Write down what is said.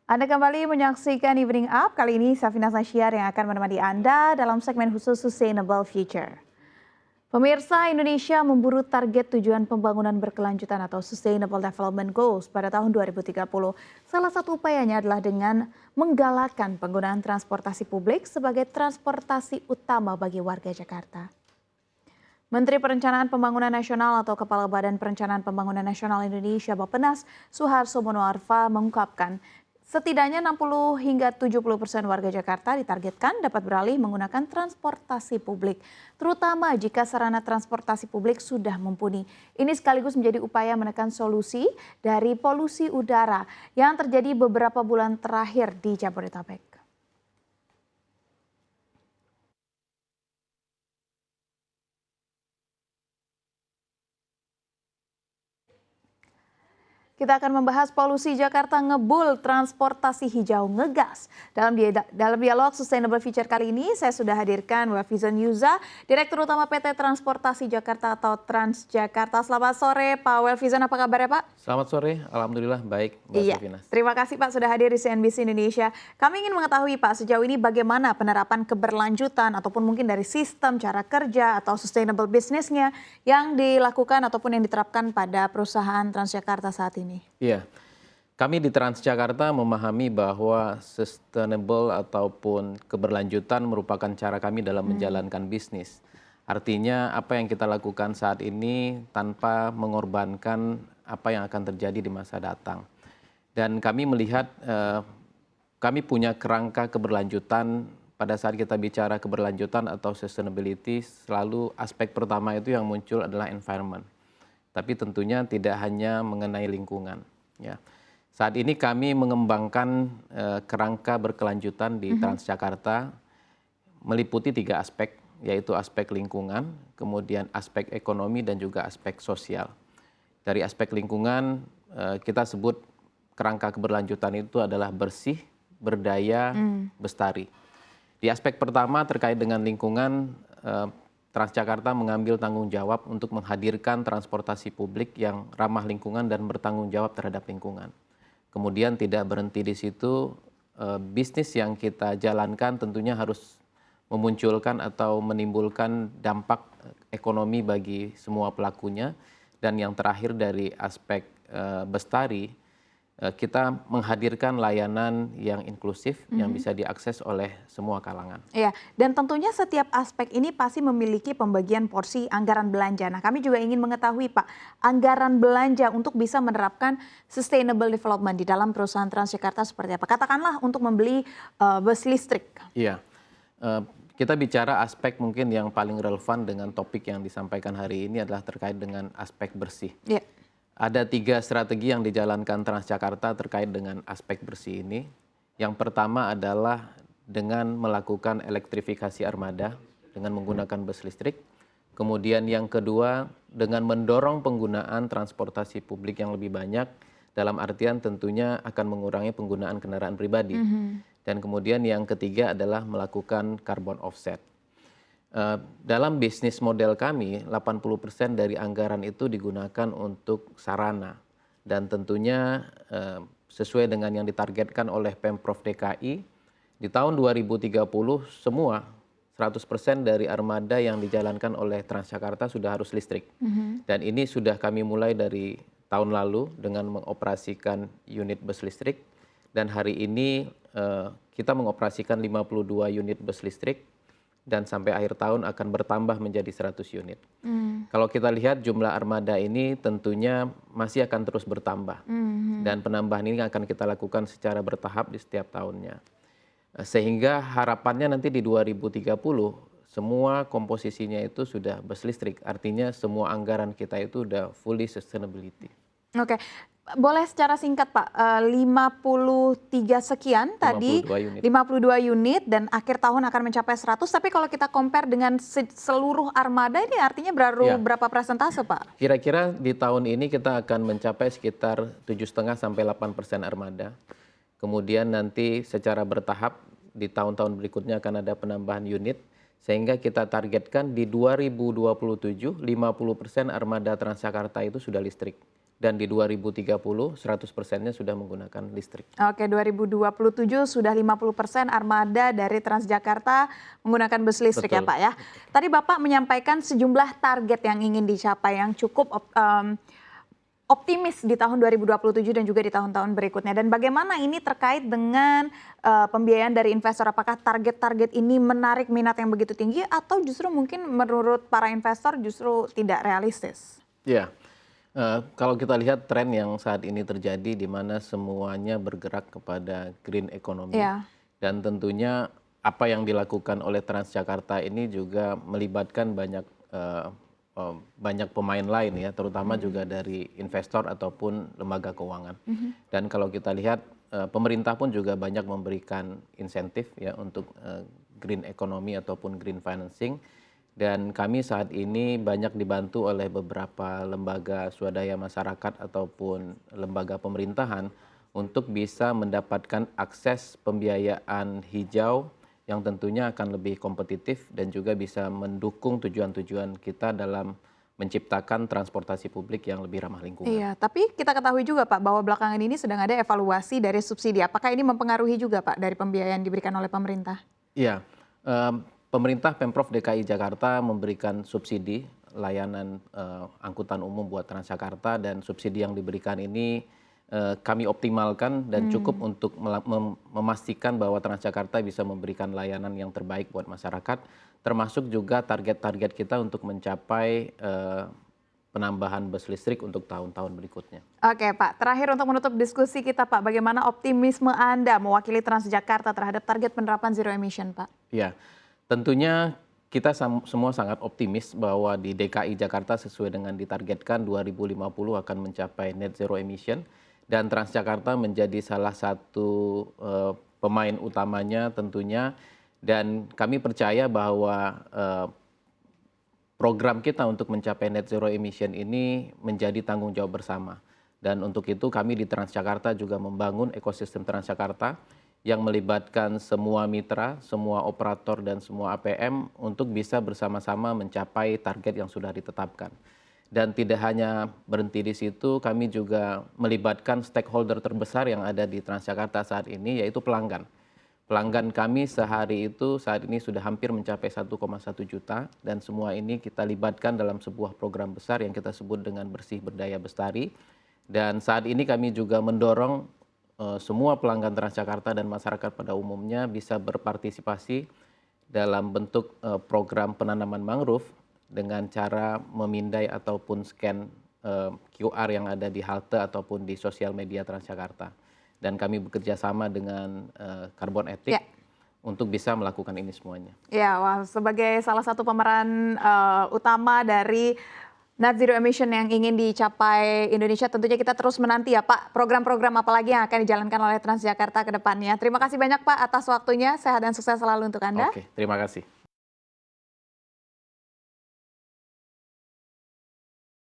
Anda kembali menyaksikan Evening Up. Kali ini Safina Nasyar yang akan menemani Anda dalam segmen khusus Sustainable Future. Pemirsa, Indonesia memburu target tujuan pembangunan berkelanjutan atau Sustainable Development Goals pada tahun 2030. Salah satu upayanya adalah dengan menggalakkan penggunaan transportasi publik sebagai transportasi utama bagi warga Jakarta. Menteri Perencanaan Pembangunan Nasional atau Kepala Badan Perencanaan Pembangunan Nasional Indonesia Bappenas Suharso Monoarfa mengungkapkan setidaknya 60 hingga 70% warga Jakarta ditargetkan dapat beralih menggunakan transportasi publik, terutama jika sarana transportasi publik sudah mumpuni. Ini sekaligus menjadi upaya menekan solusi dari polusi udara yang terjadi beberapa bulan terakhir di Jabodetabek. Kita akan membahas polusi Jakarta ngebul transportasi hijau ngegas. Dalam dialog Sustainable Future kali ini, saya sudah hadirkan Welfizon Yuza, Direktur Utama PT Transportasi Jakarta atau Transjakarta. Selamat sore Pak Welfizon, apa kabar ya Pak? Selamat sore, alhamdulillah baik Mbak Safina. Terima kasih Pak sudah hadir di CNBC Indonesia. Kami ingin mengetahui Pak, sejauh ini bagaimana penerapan keberlanjutan ataupun mungkin dari sistem cara kerja atau sustainable business-nya yang dilakukan ataupun yang diterapkan pada perusahaan Transjakarta saat ini. Iya, kami di Transjakarta memahami bahwa sustainable ataupun keberlanjutan merupakan cara kami dalam menjalankan bisnis. Artinya apa yang kita lakukan saat ini tanpa mengorbankan apa yang akan terjadi di masa datang. Dan kami melihat kami punya kerangka keberlanjutan. Pada saat kita bicara keberlanjutan atau sustainability, selalu aspek pertama itu yang muncul adalah environment. Tapi tentunya tidak hanya mengenai lingkungan. Ya. Saat ini kami mengembangkan kerangka berkelanjutan di Transjakarta meliputi 3 aspek, yaitu aspek lingkungan, kemudian aspek ekonomi dan juga aspek sosial. Dari aspek lingkungan kita sebut kerangka keberlanjutan itu adalah bersih, berdaya, bestari. Di aspek pertama terkait dengan lingkungan, Transjakarta mengambil tanggung jawab untuk menghadirkan transportasi publik yang ramah lingkungan dan bertanggung jawab terhadap lingkungan. Kemudian tidak berhenti di situ, bisnis yang kita jalankan tentunya harus memunculkan atau menimbulkan dampak ekonomi bagi semua pelakunya. Dan yang terakhir dari aspek bestari, kita menghadirkan layanan yang inklusif yang bisa diakses oleh semua kalangan. Iya, dan tentunya setiap aspek ini pasti memiliki pembagian porsi anggaran belanja. Nah, kami juga ingin mengetahui Pak, anggaran belanja untuk bisa menerapkan sustainable development di dalam perusahaan Transjakarta seperti apa? Katakanlah untuk membeli bus listrik. Iya, kita bicara aspek mungkin yang paling relevan dengan topik yang disampaikan hari ini adalah terkait dengan aspek bersih. Iya. Ada 3 strategi yang dijalankan Transjakarta terkait dengan aspek bersih ini. Yang pertama adalah dengan melakukan elektrifikasi armada dengan menggunakan bus listrik. Kemudian yang kedua dengan mendorong penggunaan transportasi publik yang lebih banyak, dalam artian tentunya akan mengurangi penggunaan kendaraan pribadi. Dan kemudian yang ketiga adalah melakukan carbon offset. Dalam bisnis model kami, 80% dari anggaran itu digunakan untuk sarana. Dan tentunya sesuai dengan yang ditargetkan oleh Pemprov DKI, di tahun 2030 semua 100% dari armada yang dijalankan oleh Transjakarta sudah harus listrik. Dan ini sudah kami mulai dari tahun lalu dengan mengoperasikan unit bus listrik. Dan hari ini kita mengoperasikan 52 unit bus listrik. Dan sampai akhir tahun akan bertambah menjadi 100 unit. Kalau kita lihat jumlah armada ini tentunya masih akan terus bertambah. Dan penambahan ini akan kita lakukan secara bertahap di setiap tahunnya. Sehingga harapannya nanti di 2030 semua komposisinya itu sudah bus listrik. Artinya semua anggaran kita itu sudah fully sustainability. Oke, boleh secara singkat Pak, 53 sekian tadi, 52 unit dan akhir tahun akan mencapai 100, tapi kalau kita compare dengan seluruh armada ini artinya berapa persentase Pak? Kira-kira di tahun ini kita akan mencapai sekitar 7,5 sampai 8% armada. Kemudian nanti secara bertahap di tahun-tahun berikutnya akan ada penambahan unit. Sehingga kita targetkan di 2027 50% armada Transjakarta itu sudah listrik. dan di 2030 100%-nya sudah menggunakan listrik. Oke, 2027 sudah 50% armada dari Transjakarta menggunakan bus listrik ya Betul. Pak ya. Tadi Bapak menyampaikan sejumlah target yang ingin dicapai yang cukup optimis di tahun 2027 dan juga di tahun-tahun berikutnya. Dan bagaimana ini terkait dengan pembiayaan dari investor? Apakah target-target ini menarik minat yang begitu tinggi atau justru mungkin menurut para investor justru tidak realistis? Ya, kalau kita lihat tren yang saat ini terjadi di mana semuanya bergerak kepada green economy Ya, dan tentunya apa yang dilakukan oleh Transjakarta ini juga melibatkan banyak pemain lain ya, terutama juga dari investor ataupun lembaga keuangan. Dan kalau kita lihat pemerintah pun juga banyak memberikan insentif ya untuk green economy ataupun green financing. Dan kami saat ini banyak dibantu oleh beberapa lembaga swadaya masyarakat ataupun lembaga pemerintahan untuk bisa mendapatkan akses pembiayaan hijau yang tentunya akan lebih kompetitif dan juga bisa mendukung tujuan-tujuan kita dalam menciptakan transportasi publik yang lebih ramah lingkungan. iya. Tapi kita ketahui juga Pak bahwa belakangan ini sedang ada evaluasi dari subsidi. Apakah ini mempengaruhi juga Pak dari pembiayaan diberikan oleh pemerintah? Iya, pemerintah Pemprov DKI Jakarta memberikan subsidi layanan angkutan umum buat Transjakarta dan subsidi yang diberikan ini kami optimalkan dan cukup untuk memastikan bahwa Transjakarta bisa memberikan layanan yang terbaik buat masyarakat, termasuk juga target-target kita untuk mencapai penambahan bus listrik untuk tahun-tahun berikutnya. Oke Pak, terakhir untuk menutup diskusi kita Pak, bagaimana optimisme Anda mewakili Transjakarta terhadap target penerapan zero emission Pak? Ya, tentunya kita semua sangat optimis bahwa di DKI Jakarta sesuai dengan ditargetkan 2050 akan mencapai net zero emission dan Transjakarta menjadi salah satu pemain utamanya tentunya dan kami percaya bahwa program kita untuk mencapai net zero emission ini menjadi tanggung jawab bersama. Dan untuk itu kami di Transjakarta juga membangun ekosistem Transjakarta yang melibatkan semua mitra, semua operator dan semua APM untuk bisa bersama-sama mencapai target yang sudah ditetapkan. Dan tidak hanya berhenti di situ, kami juga melibatkan stakeholder terbesar yang ada di Transjakarta saat ini yaitu pelanggan. Pelanggan kami sehari itu saat ini sudah hampir mencapai 1,1 juta dan semua ini kita libatkan dalam sebuah program besar yang kita sebut dengan Bersih Berdaya Bestari. Dan saat ini kami juga mendorong semua pelanggan Transjakarta dan masyarakat pada umumnya bisa berpartisipasi dalam bentuk program penanaman mangrove dengan cara memindai ataupun scan QR yang ada di halte ataupun di sosial media Transjakarta. Dan kami bekerja sama dengan Carbon Ethic untuk bisa melakukan ini semuanya. Ya, wah, sebagai salah satu pemeran utama dari net zero emission yang ingin dicapai Indonesia, tentunya kita terus menanti ya Pak, program-program apa lagi yang akan dijalankan oleh Transjakarta ke depannya. Terima kasih banyak Pak atas waktunya, sehat dan sukses selalu untuk Anda. Oke, terima kasih.